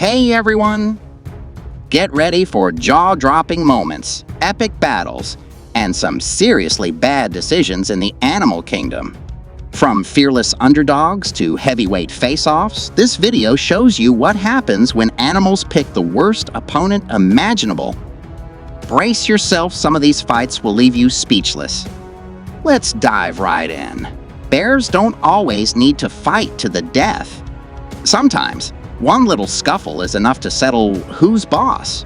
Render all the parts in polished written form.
Hey everyone! Get ready for jaw-dropping moments, epic battles, and some seriously bad decisions in the animal kingdom. From fearless underdogs to heavyweight face-offs, this video shows you what happens when animals pick the worst opponent imaginable. Brace yourself, some of these fights will leave you speechless. Let's dive right in. Bears don't always need to fight to the death. Sometimes, one little scuffle is enough to settle who's boss.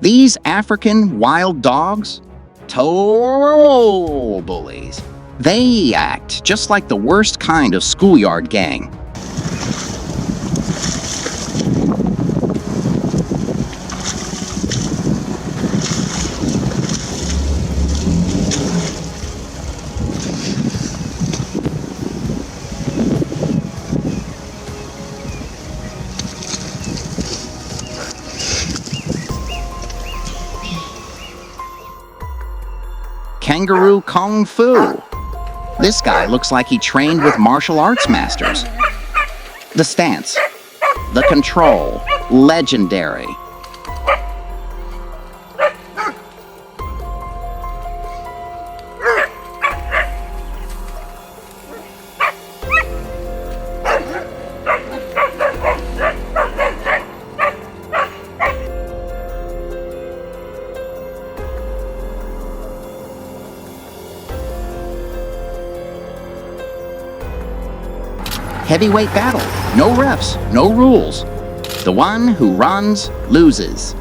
These African wild dogs, total bullies. They act just like the worst kind of schoolyard gang. Kangaroo Kung Fu. This guy looks like he trained with martial arts masters. The stance, the control, legendary. Heavyweight battle. No refs, no rules. The one who runs, loses.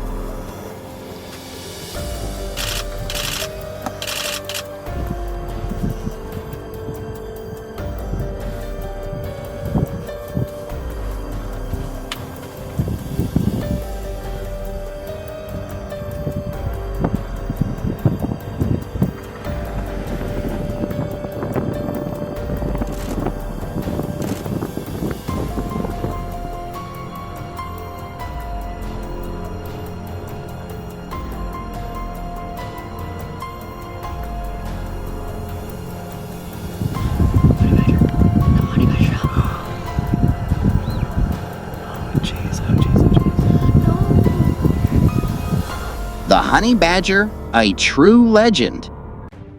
The honey badger, a true legend.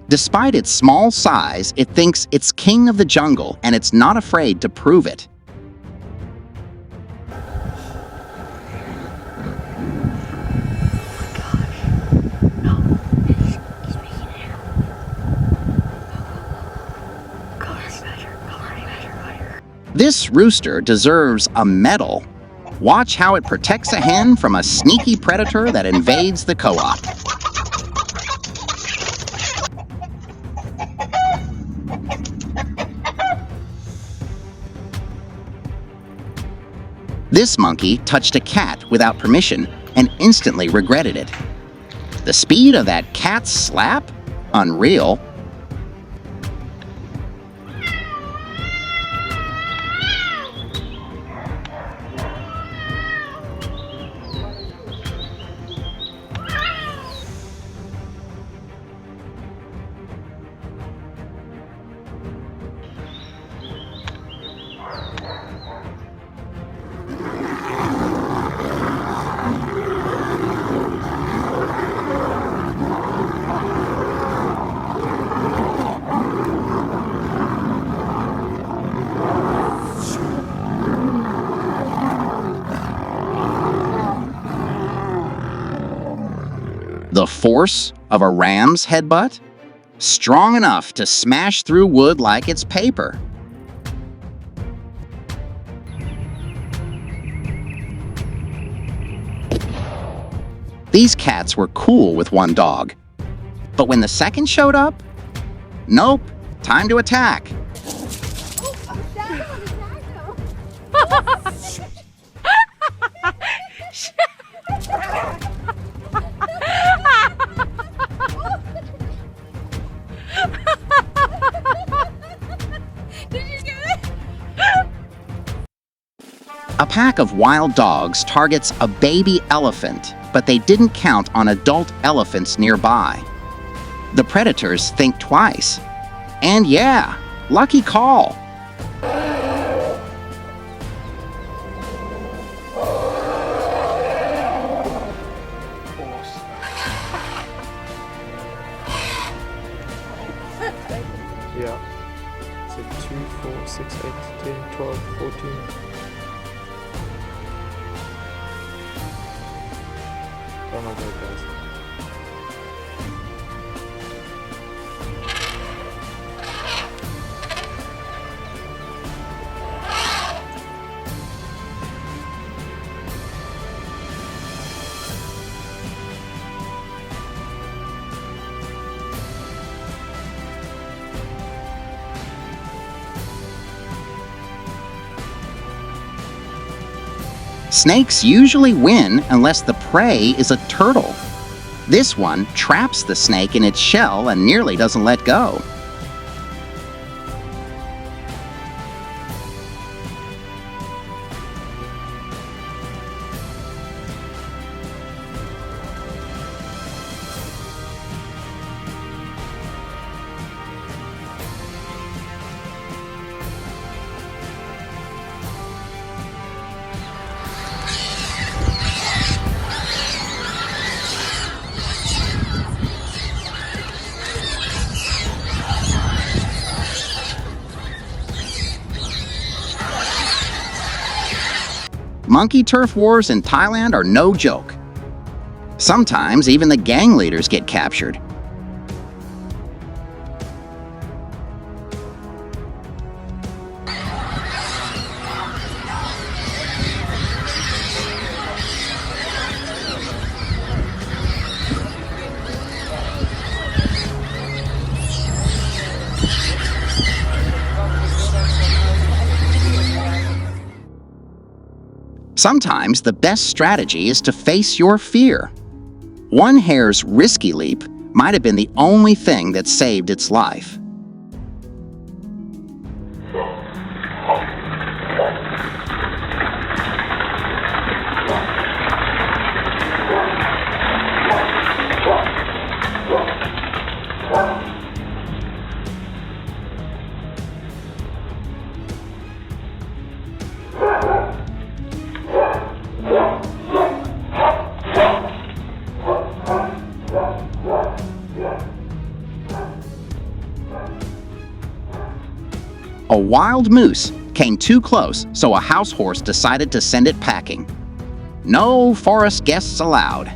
Despite its small size, it thinks it's king of the jungle, and it's not afraid to prove it. This rooster deserves a medal. Watch how it protects a hen from a sneaky predator that invades the co-op. This monkey touched a cat without permission and instantly regretted it. The speed of that cat's slap? Unreal. The force of a ram's headbutt? Strong enough to smash through wood like it's paper. These cats were cool with one dog. But when the second showed up, nope, time to attack. A pack of wild dogs targets a baby elephant, but they didn't count on adult elephants nearby. The predators think twice. And yeah, lucky call. Yeah. So 2, 4, 6, 8, 10, 12, 14. Oh my god, guys. Snakes usually win unless the prey is a turtle. This one traps the snake in its shell and nearly doesn't let go. Monkey turf wars in Thailand are no joke. Sometimes even the gang leaders get captured. Sometimes the best strategy is to face your fear. One hare's risky leap might have been the only thing that saved its life. A wild moose came too close, so a house horse decided to send it packing. No forest guests allowed.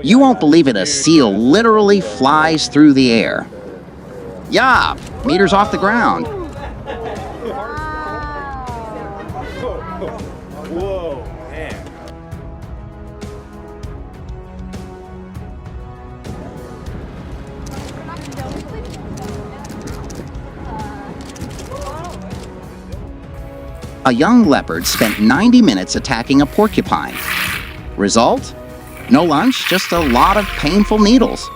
You won't believe it, a seal literally flies through the air. Yeah, meters off the ground. Whoa, man. A young leopard spent 90 minutes attacking a porcupine. Result? No lunch, just a lot of painful needles.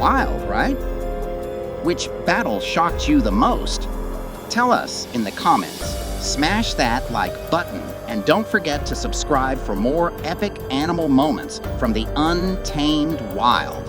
wild, right? Which battle shocked you the most? Tell us in the comments. Smash that like button and don't forget to subscribe for more epic animal moments from the untamed wild.